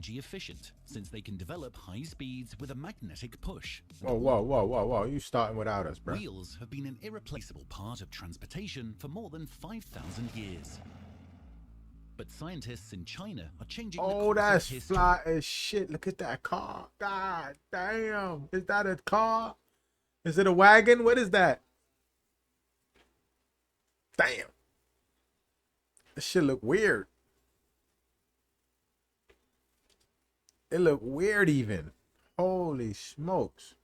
energy efficient, since they can develop high speeds with a magnetic push. Whoa. You starting without us, bro. Wheels have been an irreplaceable part of transportation for more than 5,000 years. But scientists in China are changing the course That's of history. fly as shit. Look at that car. God damn. Is that a car? Is it a wagon? What is that? Damn. This shit look weird. It look weird even. Holy smokes.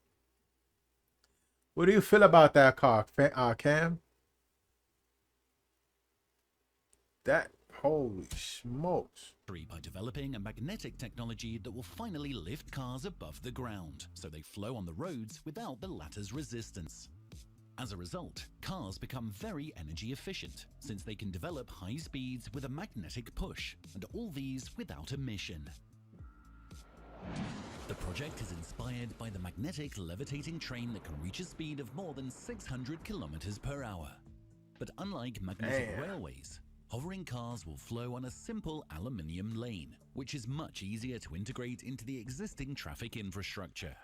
What do you feel about that car, Cam? That, holy smokes. By developing a magnetic technology that will finally lift cars above the ground, so they flow on the roads without the latter's resistance. As a result, cars become very energy efficient, since they can develop high speeds with a magnetic push, and all these without emission. The project is inspired by the magnetic levitating train that can reach a speed of more than 600 kilometers per hour. But unlike magnetic railways, hovering cars will flow on a simple aluminium lane, which is much easier to integrate into the existing traffic infrastructure.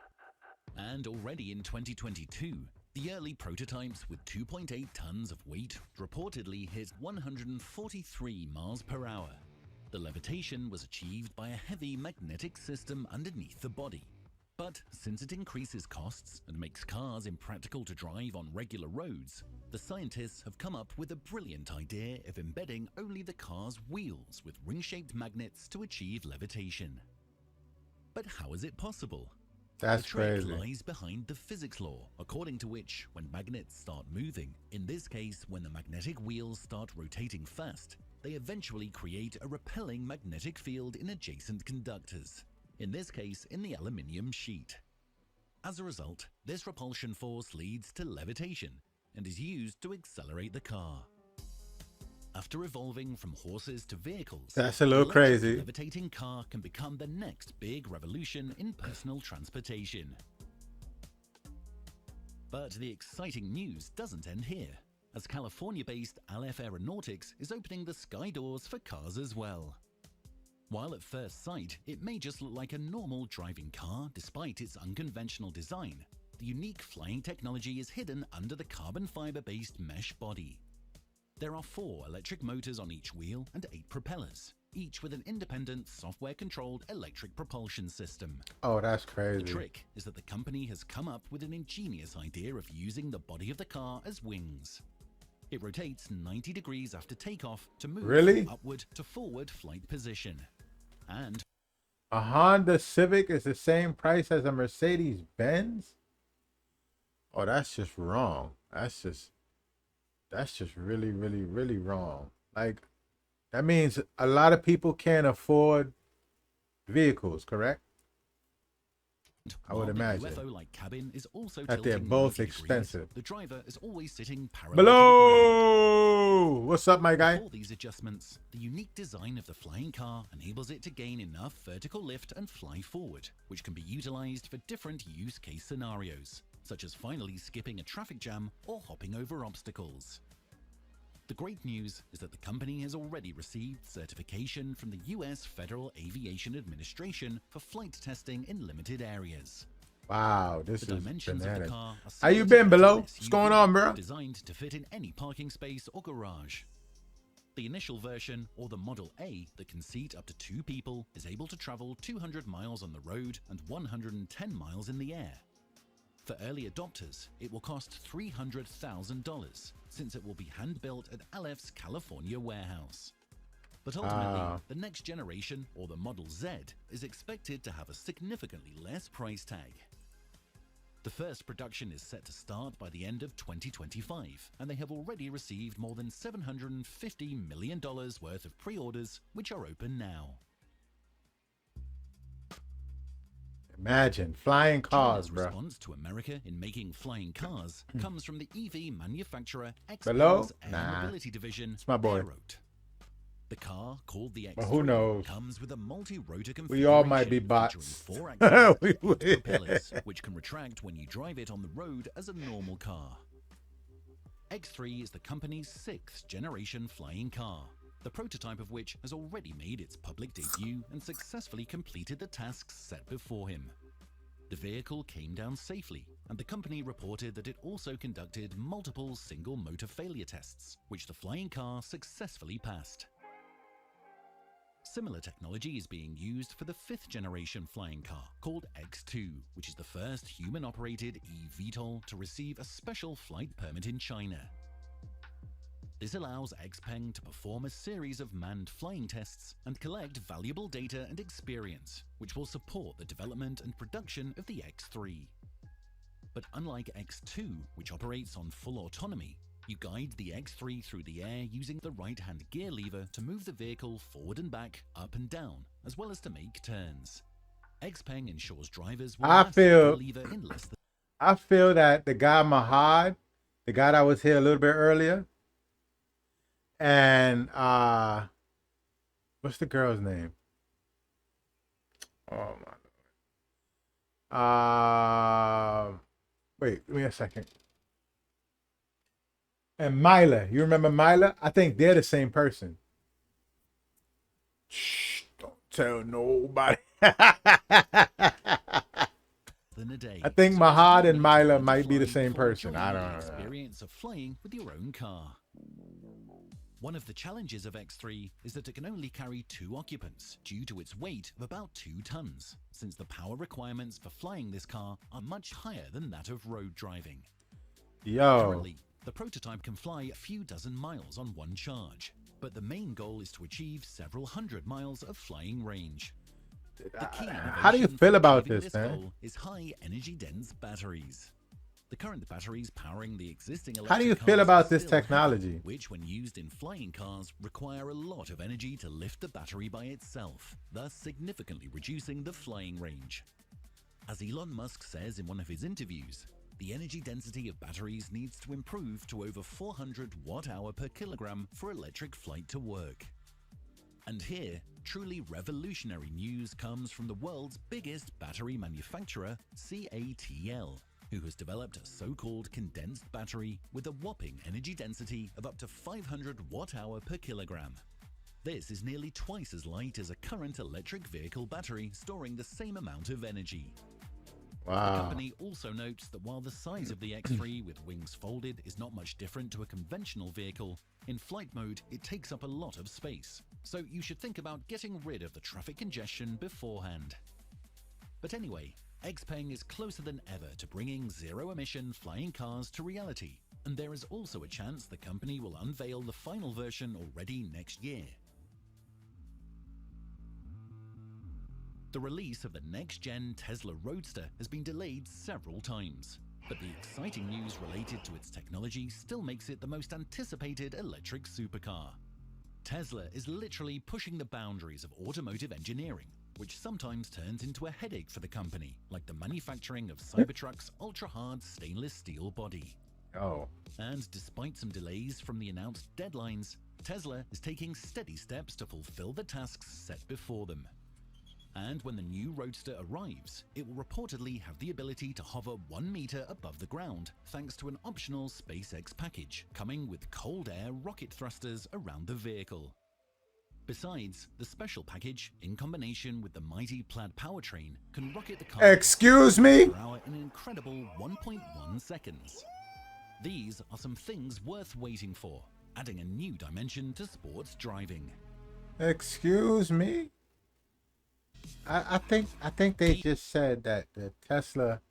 And already in 2022, the early prototypes with 2.8 tons of weight reportedly hit 143 miles per hour. The levitation was achieved by a heavy magnetic system underneath the body. But since it increases costs and makes cars impractical to drive on regular roads, the scientists have come up with a brilliant idea of embedding only the car's wheels with ring-shaped magnets to achieve levitation. But how is it possible? That's the trick crazy. lies behind the physics law, according to which, when magnets start moving, in this case when the magnetic wheels start rotating fast, they eventually create a repelling magnetic field in adjacent conductors, in this case in the aluminium sheet. As a result, this repulsion force leads to levitation and is used to accelerate the car. After evolving from horses to vehicles, that's a little the crazy. levitating car can become the next big revolution in personal transportation. But the exciting news doesn't end here, as California-based Aleph Aeronautics is opening the sky doors for cars as well. While at first sight, it may just look like a normal driving car despite its unconventional design, the unique flying technology is hidden under the carbon fiber-based mesh body. There are 4 electric motors on each wheel and 8 propellers, each with an independent software-controlled electric propulsion system. Oh, that's crazy. The trick is that the company has come up with an ingenious idea of using the body of the car as wings. It rotates 90 degrees after takeoff to move from upward to forward flight position. And a Honda Civic is the same price as a Mercedes-Benz? Oh, that's just wrong. That's just really, really, really wrong. Like, that means a lot of people can't afford vehicles, correct? I would imagine UFO-like cabin is also that they're both expensive. The driver is always sitting parallel below. What's up, my guy? For these adjustments, the unique design of the flying car enables it to gain enough vertical lift and fly forward, which can be utilized for different use case scenarios, such as finally skipping a traffic jam or hopping over obstacles. The great news is that the company has already received certification from the US Federal Aviation Administration for flight testing in limited areas. Wow, this the is dimensions bananas. of the car are How you been, below? SUV, What's going on, bro? Designed to fit in any parking space or garage. The initial version, or the Model A, that can seat up to 2 people, is able to travel 200 miles on the road and 110 miles in the air. For early adopters, it will cost $300,000, since it will be hand-built at Aleph's California warehouse. But ultimately, the next generation, or the Model Z, is expected to have a significantly less price tag. The first production is set to start by the end of 2025, and they have already received more than $750 million worth of pre-orders, which are open now. Imagine flying cars, China's bro. response to America in making flying cars comes from the EV manufacturer Below? XPeng's Air Nah. Mobility division, It's my boy. Aerote. The car, called the X3, But who knows? comes with a multi-rotor configuration We all might be bots. featuring 4 axles We and 8 would. propellers, which can retract when you drive it on the road as a normal car. X3 is the company's 6th generation flying car, the prototype of which has already made its public debut and successfully completed the tasks set before him. The vehicle came down safely, and the company reported that it also conducted multiple single motor failure tests, which the flying car successfully passed. Similar technology is being used for the 5th generation flying car, called X2, which is the first human-operated eVTOL to receive a special flight permit in China. This allows XPeng to perform a series of manned flying tests and collect valuable data and experience, which will support the development and production of the X3. But unlike X2, which operates on full autonomy, you guide the X3 through the air using the right-hand gear lever to move the vehicle forward and back, up and down, as well as to make turns. XPeng ensures drivers will master the lever in less than... I feel that the guy Mahad, the guy that was here a little bit earlier, and what's the girl's name? Oh my. Wait, give me a second. And Mila, you remember Mila? I think they're the same person. Shh, don't tell nobody. I think Mahad and Mila might be the same person. I don't know. Experience of flying with your own car. One of the challenges of X3 is that it can only carry 2 occupants due to its weight of about 2 tons, since the power requirements for flying this car are much higher than that of road driving. Currently, the prototype can fly a few dozen miles on one charge, but the main goal is to achieve several hundred miles of flying range. How do you feel about this, man? Is high energy dense batteries. The current batteries powering the existing electric How do you feel about this technology? Heavy, which when used in flying cars require a lot of energy to lift the battery by itself, thus significantly reducing the flying range. As Elon Musk says in one of his interviews, the energy density of batteries needs to improve to over 400 watt-hour per kilogram for electric flight to work. And here, truly revolutionary news comes from the world's biggest battery manufacturer, CATL, who has developed a so-called condensed battery with a whopping energy density of up to 500 watt-hour per kilogram. This is nearly twice as light as a current electric vehicle battery storing the same amount of energy. Wow. The company also notes that while the size of the X3 with wings folded is not much different to a conventional vehicle, in flight mode it takes up a lot of space, so you should think about getting rid of the traffic congestion beforehand. But anyway, XPeng is closer than ever to bringing zero-emission flying cars to reality, and there is also a chance the company will unveil the final version already next year. The release of the next-gen Tesla Roadster has been delayed several times, but the exciting news related to its technology still makes it the most anticipated electric supercar. Tesla is literally pushing the boundaries of automotive engineering, which sometimes turns into a headache for the company, like the manufacturing of Cybertruck's ultra-hard stainless steel body. And despite some delays from the announced deadlines, Tesla is taking steady steps to fulfill the tasks set before them. And when the new Roadster arrives, it will reportedly have the ability to hover 1 meter above the ground, thanks to an optional SpaceX package, coming with cold air rocket thrusters around the vehicle. Besides, the special package, in combination with the mighty Plaid powertrain, can rocket the car Excuse me? per hour in an incredible 1.1 seconds. These are some things worth waiting for, adding a new dimension to sports driving. Excuse me? I think they just said that the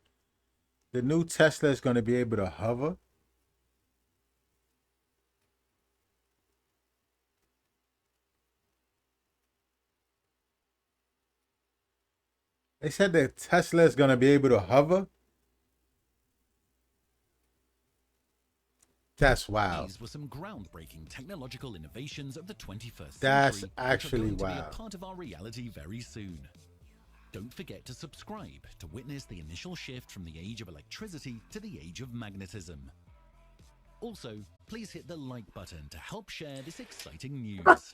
new Tesla is going to be able to hover. They said that Tesla is going to be able to hover. That's wild. These were some groundbreaking technological innovations of the 21st That's century, actually which are going to wild. be a part of our reality very soon. Don't forget to subscribe to witness the initial shift from the age of electricity to the age of magnetism. Also, please hit the like button to help share this exciting news.